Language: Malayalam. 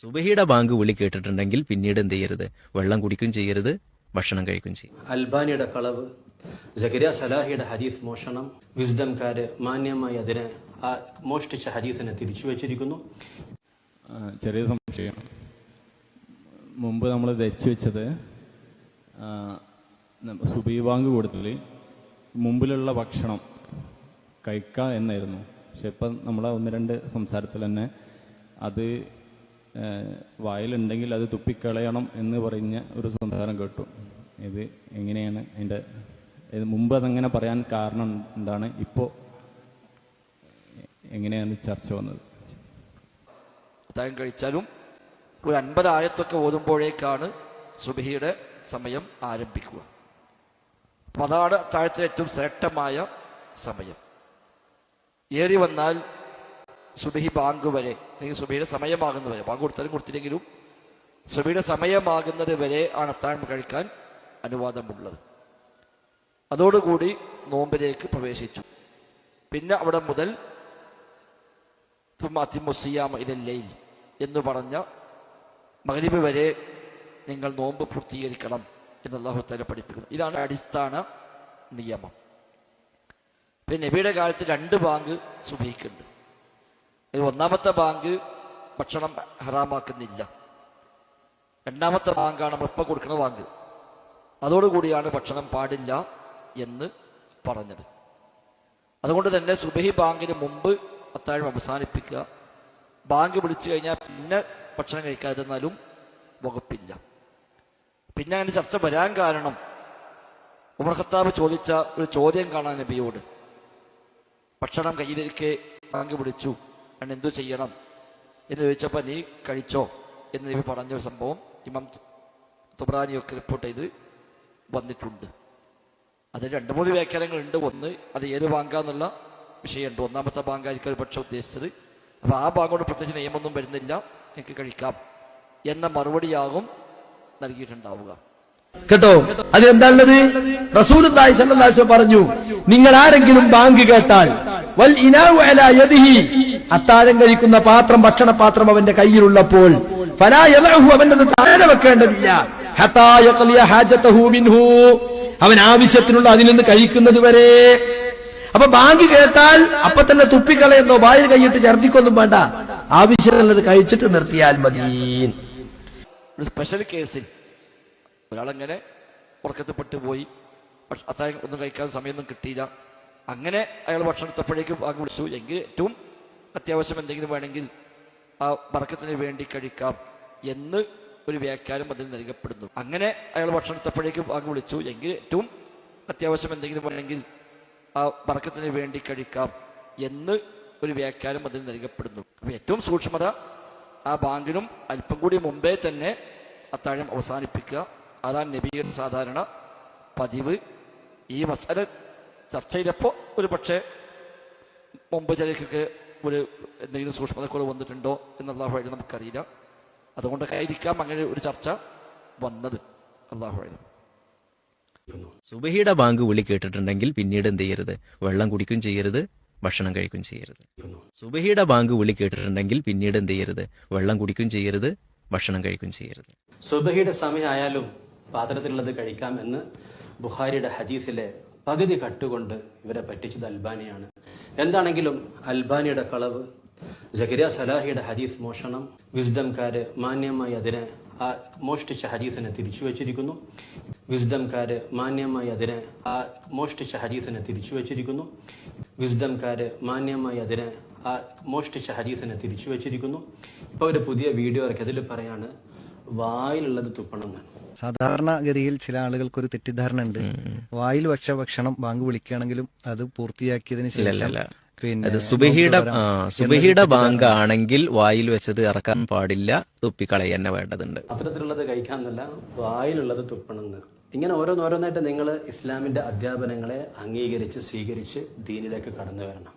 സുബഹിയുടെ ബാങ്ക് വിളി കേട്ടിട്ടുണ്ടെങ്കിൽ പിന്നീട് എന്ത് ചെയ്യരുത്? വെള്ളം കുടിക്കും ചെയ്യരുത്, ഭക്ഷണം കഴിക്കും ചെയ്യും. അൽബാനിയുടെ കളവ്, സക്കരിയ സലാഹിയുടെ ഹദീസ് മോഷണം, വിസ്ഡംകാര് മാന്യമായി അതിനെ മോഷ്ടിച്ച ഹദീസിനെ തിരിച്ചു വെച്ചിരിക്കുന്നു. ചെറിയ സംശയം. മുമ്പ് നമ്മൾ ധരിച്ചു വെച്ചത് സുബഹി ബാങ്ക് കൂടുതൽ മുമ്പിലുള്ള ഭക്ഷണം കഴിക്കുക എന്നായിരുന്നു. പക്ഷെ ഇപ്പം നമ്മളെ ഒന്ന് രണ്ട് സംസാരത്തിൽ തന്നെ അത് വായിലുണ്ടെങ്കിൽ അത് തുപ്പിക്കളയണം എന്ന് പറഞ്ഞ ഒരു സംസാരം കേട്ടു. ഇത് എങ്ങനെയാണ് അതിൻ്റെ മുമ്പ് അതങ്ങനെ പറയാൻ കാരണം എന്താണ്? ഇപ്പോൾ എങ്ങനെയാണ് ചർച്ച വന്നത്? അത്താഴം കഴിച്ചാലും ഒരു 50 ആയത്തൊക്കെ ഓതുമ്പോഴേക്കാണ് സുബഹിയുടെ സമയം ആരംഭിക്കുക. അപ്പം അതാണ് അത്താഴത്തിലെ ഏറ്റവും ശ്രേഷ്ഠമായ സമയം. ഏറി വന്നാൽ സുബഹി ബാങ്ക് വരെ, അല്ലെങ്കിൽ സുബഹിയുടെ സമയമാകുന്നവരെ, ബാങ്ക് കൊടുത്താലും കൊടുത്തില്ലെങ്കിലും സുബഹിയുടെ സമയമാകുന്നത് വരെ ആണ് അത്താഴം കഴിക്കാൻ അനുവാദമുള്ളത്. അതോടുകൂടി നോമ്പിലേക്ക് പ്രവേശിച്ചു. പിന്നെ അവിടെ മുതൽ എന്ന് പറഞ്ഞ മഗ്‌രിബ് വരെ നിങ്ങൾ നോമ്പ് പൂർത്തീകരിക്കണം എന്ന് അല്ലാഹു തആല പഠിപ്പിക്കുന്നു. ഇതാണ് അടിസ്ഥാന നിയമം. പിന്നെ നബിയുടെ കാലത്ത് 2 ബാങ്ക് സുബഹിക്കുണ്ട്. ഒന്നാമത്തെ ബാങ്ക് ഭക്ഷണം ഹറാമാക്കുന്നില്ല. രണ്ടാമത്തെ ബാങ്കാണ് നമ്മൾ ഇപ്പം കൊടുക്കുന്ന ബാങ്ക്. അതോടുകൂടിയാണ് ഭക്ഷണം പാടില്ല എന്ന് പറഞ്ഞത്. അതുകൊണ്ട് തന്നെ സുബഹി ബാങ്കിന് മുമ്പ് അത്താഴം അവസാനിപ്പിക്കുക. ബാങ്ക് വിളിച്ചു കഴിഞ്ഞാൽ പിന്നെ ഭക്ഷണം കഴിക്കാതിരുന്നാലും വകുപ്പില്ല. പിന്നെ അങ്ങനെ ചർച്ച വരാൻ കാരണം ഉമർ ഖത്താബ് ചോദിച്ച ഒരു ചോദ്യം കാണാൻ നബിയോട്. ഭക്ഷണം കയ്യിലിരിക്കെ ബാങ്ക് വിളിച്ചു, ഞാൻ എന്തു ചെയ്യണം എന്ന് ചോദിച്ചപ്പോൾ നീ കഴിച്ചോ എന്ന് നബി പറഞ്ഞൊരു സംഭവം ഇമാം തുബ്രാനിയൊക്കെ റിപ്പോർട്ട് ചെയ്ത് വന്നിട്ടുണ്ട്. അതിൽ 2-3 വ്യാഖ്യാനങ്ങളുണ്ട്. ഒന്ന്, അത് ഏത് ബാങ്കാന്നുള്ള വിഷയമുണ്ട്. ഒന്നാമത്തെ ബാങ്കായിരിക്കും ഒരു പക്ഷെ ഉദ്ദേശിച്ചത്. അപ്പൊ ആ ബാങ്കോട് പ്രത്യേകിച്ച് നിയമമൊന്നും വരുന്നില്ല, എനിക്ക് കഴിക്കാം എന്ന മറുപടിയാകും നൽകിയിട്ടുണ്ടാവുക. കേട്ടോ, അതെന്താണത്? റസൂലുള്ളാഹി സ്വല്ലല്ലാഹു അലൈഹി വസല്ലം പറഞ്ഞു, നിങ്ങൾ ആരെങ്കിലും ബാങ്ക് കേട്ടാൽ വൽ ഇനാഉ അലാ യദിഹി, അത്താഴം കഴിക്കുന്ന പാത്രം, ഭക്ഷണപാത്രം അവന്റെ കയ്യിലുള്ളപ്പോൾ ഫലാ യദഉഹു, അവനത് താഴെ വെക്കേണ്ടതില്ല, ഹത്താ യഖ്ലിയ ഹാജതഹു മിൻഹു, അവൻ ആവശ്യത്തിനുള്ള അതിൽ നിന്ന് കഴിക്കുന്നത് വരെ. അപ്പൊ ബാങ്ക് കേട്ടാൽ അപ്പൊ തന്നെ തുപ്പിക്കളയെന്നോ വായിൽ കൈയിട്ട് ഛർദിക്കൊന്നും വേണ്ട, ആവശ്യമുള്ളത് കഴിച്ചിട്ട് നിർത്തിയാൽ മതി. ഒരു സ്പെഷ്യൽ കേസിൽ ഒരാളങ്ങനെ ഉറക്കത്തിൽപ്പെട്ടു പോയി, അത്താഴം ഒന്നും കഴിക്കാൻ സമയമൊന്നും കിട്ടിയില്ല, അങ്ങനെ അയാൾ ഭക്ഷണം എടുത്തപ്പോഴേക്കും ബാങ്ക് വിളിച്ചു എങ്കിൽ ഏറ്റവും അത്യാവശ്യം എന്തെങ്കിലും വേണമെങ്കിൽ ആ ബർക്കത്തിന് വേണ്ടി കഴിക്കാം എന്ന് ഒരു വ്യാഖ്യാനം അതിൽ നൽകപ്പെടുന്നു. അങ്ങനെ അയാൾ ഭക്ഷണം എടുത്തപ്പോഴേക്കും ബാങ്ക് വിളിച്ചു എങ്കിൽ ഏറ്റവും അത്യാവശ്യം എന്തെങ്കിലും വേണമെങ്കിൽ ആ ബർക്കത്തിന് വേണ്ടി കഴിക്കാം എന്ന് ഒരു വ്യാഖ്യാനം അതിൽ നൽകപ്പെടുന്നു. അപ്പൊ ഏറ്റവും സൂക്ഷ്മത ആ ബാങ്കിനും അല്പം കൂടി മുമ്പേ തന്നെ അത്താഴം അവസാനിപ്പിക്കുക. അതാണ് നബിയുടെ സാധാരണ പതിവ്. ഈ മസല ചർച്ച ചെയ്തപ്പോൾ ഒരു പക്ഷേ മുമ്പ് ചിലക്കൊക്കെ ഒരു എന്തെങ്കിലും സൂക്ഷ്മതക്കുറവ് വന്നിട്ടുണ്ടോ എന്നുള്ള വഴി നമുക്കറിയില്ല. അതുകൊണ്ടൊക്കെ ആയിരിക്കാം അങ്ങനെ ഒരു ചർച്ച വന്നത്. അല്ലാഹു അഅലം. സുബഹിയുടെ ബാങ്ക് വിളി കേട്ടിട്ടുണ്ടെങ്കിൽ പിന്നീട് എന്ത് ചെയ്യരുത്? വെള്ളം കുടിക്കും ചെയ്യരുത്, ഭക്ഷണം കഴിക്കും ചെയ്യരുത്. സുബഹിയുടെ ബാങ്ക് വിളി കേട്ടിട്ടുണ്ടെങ്കിൽ പിന്നീട് എന്ത് ചെയ്യരുത്? വെള്ളം കുടിക്കും ചെയ്യരുത്, ഭക്ഷണം കഴിക്കും ചെയ്യരുത്. സുബഹിയുടെ സമയമായാലും പാത്രത്തിലുള്ളത് കഴിക്കാം എന്ന് ബുഖാരിയുടെ ഹദീസിലെ പകുതി കട്ടുകൊണ്ട് ഇവരെ പറ്റിച്ചത് അൽബാനിയാണ്. എന്താണെങ്കിലും അൽബാനിയുടെ കളവ്, സക്കരിയ സലാഹിയുടെ ഹദീസ് മോഷണം, വിസ്ഡംകാര് മാന്യമായി അതിനെ മോഷ്ടിച്ച ഹദീസിനെ തിരിച്ചു വെച്ചിരിക്കുന്നു. വിസ്ഡംകാര് മാന്യമായി അതിനെ മോഷ്ടിച്ച ഹദീസിനെ തിരിച്ചു വെച്ചിരിക്കുന്നു. വിസ്ഡംകാര് മാന്യമായി അതിനെ മോഷ്ടിച്ച ഹദീസിനെ തിരിച്ചു വെച്ചിരിക്കുന്നു. ഇപ്പൊ ഒരു പുതിയ വീഡിയോ ഇറക്കി, അതിൽ പറയാണ് വായിലുള്ളത് തുപ്പണം എന്നാണ്. സാധാരണഗതിയിൽ ചില ആളുകൾക്കൊരു തെറ്റിദ്ധാരണ ഉണ്ട്, വായിൽ വെച്ച ഭക്ഷണം ബാങ്ക് വിളിക്കുകയാണെങ്കിലും അത് പൂർത്തിയാക്കിയതിന് ശേഷം അത് സുബഹിയുടെ ബാങ്ക് ആണെങ്കിൽ വായിൽ വെച്ചത് ഇറക്കാൻ പാടില്ല, തുപ്പിക്കളയ തന്നെ വേണ്ടതുണ്ട്. പത്രത്തിലുള്ളത് കഴിക്കാന്നല്ല, വായിലുള്ളത് തുപ്പണമെന്ന്. ഇങ്ങനെ ഓരോന്നോരോന്നായിട്ട് നിങ്ങൾ ഇസ്ലാമിന്റെ അധ്യാപനങ്ങളെ അംഗീകരിച്ച് സ്വീകരിച്ച് ദീനിലേക്ക് കടന്നു വരണം.